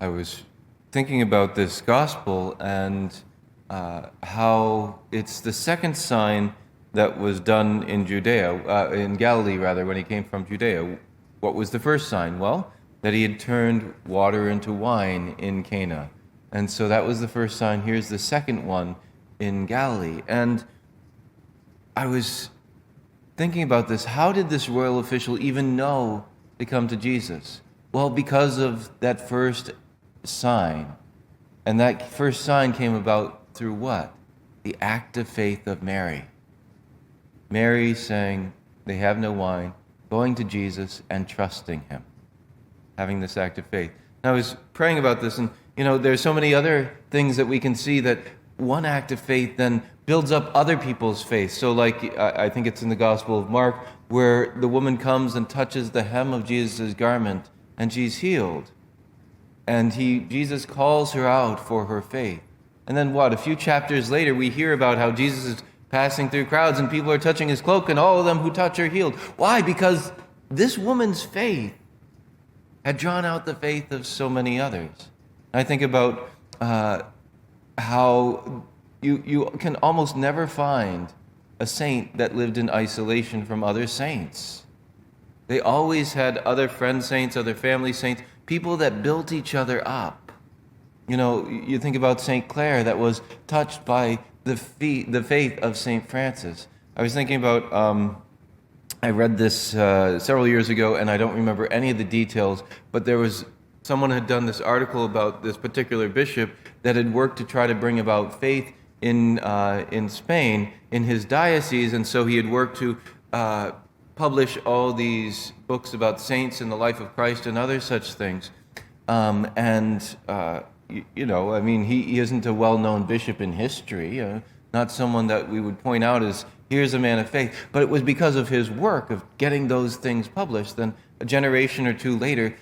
I was thinking about this gospel and how it's the second sign that was done in in Galilee rather, when he came from Judea. What was the first sign? Well, that he had turned water into wine in Cana. And so that was the first sign. Here's the second one in Galilee. And I was thinking about this. How did this royal official even know to come to Jesus? Well, because of that first sign. And that first sign came about through what? The act of faith of Mary. Mary saying, they have no wine, going to Jesus and trusting him, having this act of faith. And I was praying about this, and there's so many other things that we can see that one act of faith then builds up other people's faith. So like, I think it's in the Gospel of Mark, where the woman comes and touches the hem of Jesus' garment, and she's healed. And Jesus calls her out for her faith. And then a few chapters later, we hear about how Jesus is passing through crowds and people are touching his cloak, and all of them who touch are healed. Why? Because this woman's faith had drawn out the faith of so many others. I think about how you can almost never find a saint that lived in isolation from other saints. They always had other friend saints, other family saints, people that built each other up. You think about St. Clare that was touched by the faith of St. Francis. I was thinking about, I read this several years ago, and I don't remember any of the details, but someone had done this article about this particular bishop that had worked to try to bring about faith in Spain, in his diocese, and so he had worked to publish all these books about saints and the life of Christ and other such things. He isn't a well-known bishop in history, not someone that we would point out as, here's a man of faith. But it was because of his work of getting those things published. Then a generation or two later,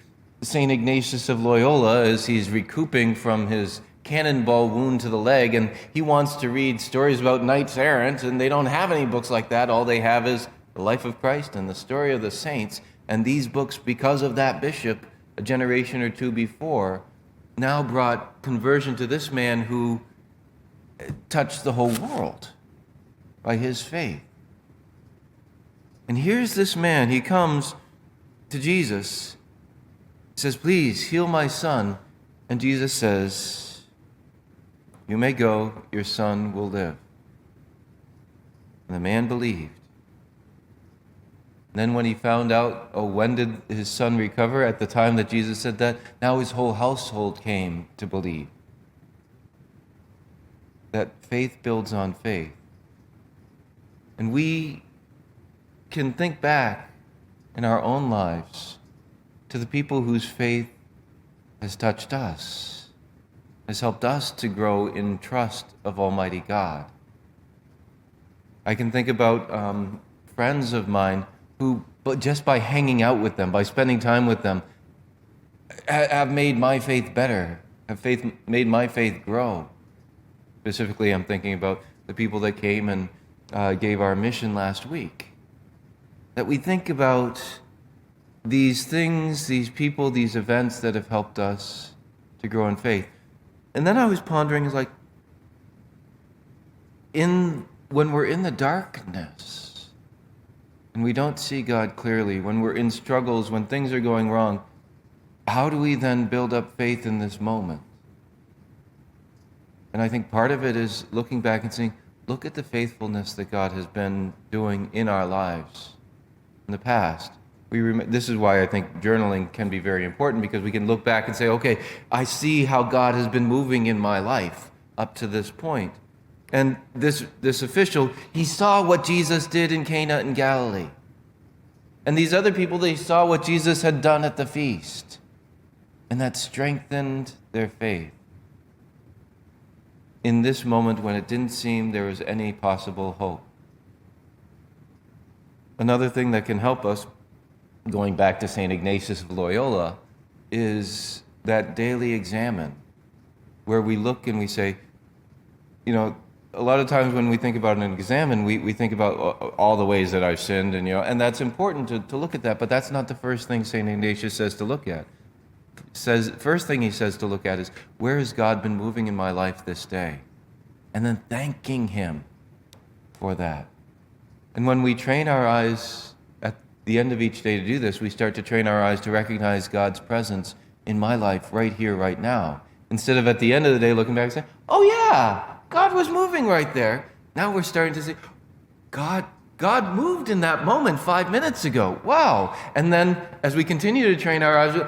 St. Ignatius of Loyola, as he's recouping from his cannonball wound to the leg, and he wants to read stories about knights errant, and they don't have any books like that. All they have is the life of Christ and the story of the saints. And these books, because of that bishop, a generation or two before, now brought conversion to this man who touched the whole world by his faith. And here's this man, he comes to Jesus, says, please heal my son. And Jesus says, you may go, your son will live. And the man believed. And then when he found out, when did his son recover? At the time that Jesus said that, now his whole household came to believe. That faith builds on faith. And we can think back in our own lives to the people whose faith has touched us, has helped us to grow in trust of Almighty God. I can think about friends of mine who, but just by hanging out with them, by spending time with them, have made my faith better, made my faith grow. Specifically, I'm thinking about the people that came and gave our mission last week. That we think about these things, these people, these events that have helped us to grow in faith. And then I was pondering, when we're in the darkness, and we don't see God clearly, when we're in struggles, when things are going wrong, how do we then build up faith in this moment? And I think part of it is looking back and saying, look at the faithfulness that God has been doing in our lives in the past. This is why I think journaling can be very important, because we can look back and say, okay, I see how God has been moving in my life up to this point. And this official, he saw what Jesus did in Cana in Galilee. And these other people, they saw what Jesus had done at the feast. And that strengthened their faith in this moment when it didn't seem there was any possible hope. Another thing that can help us, going back to St. Ignatius of Loyola, is that daily examine, where we look and we say, a lot of times when we think about an examine, we think about all the ways that I've sinned, and that's important to look at that, but that's not the first thing St. Ignatius says to look at. first thing he says to look at is, where has God been moving in my life this day? And then thanking him for that. And when we train our eyes at the end of each day to do this, we start to train our eyes to recognize God's presence in my life right here, right now. Instead of at the end of the day looking back and saying, oh yeah, God was moving right there. Now we're starting to say, God moved in that moment 5 minutes ago. Wow. And then as we continue to train our eyes,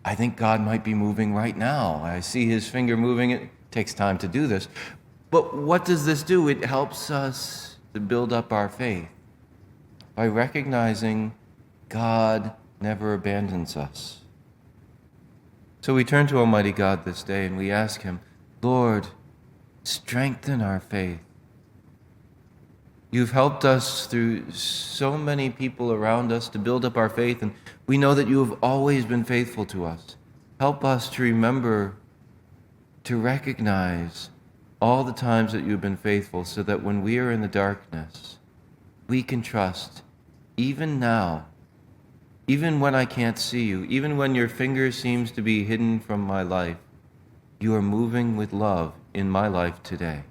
I think God might be moving right now. I see his finger moving. It takes time to do this. But what does this do? It helps us to build up our faith by recognizing God never abandons us. So we turn to Almighty God this day and we ask him, Lord, strengthen our faith. You've helped us through so many people around us to build up our faith, and we know that you have always been faithful to us. Help us to remember, to recognize all the times that you've been faithful, so that when we are in the darkness, we can trust, even now, even when I can't see you, even when your finger seems to be hidden from my life, you are moving with love in my life today.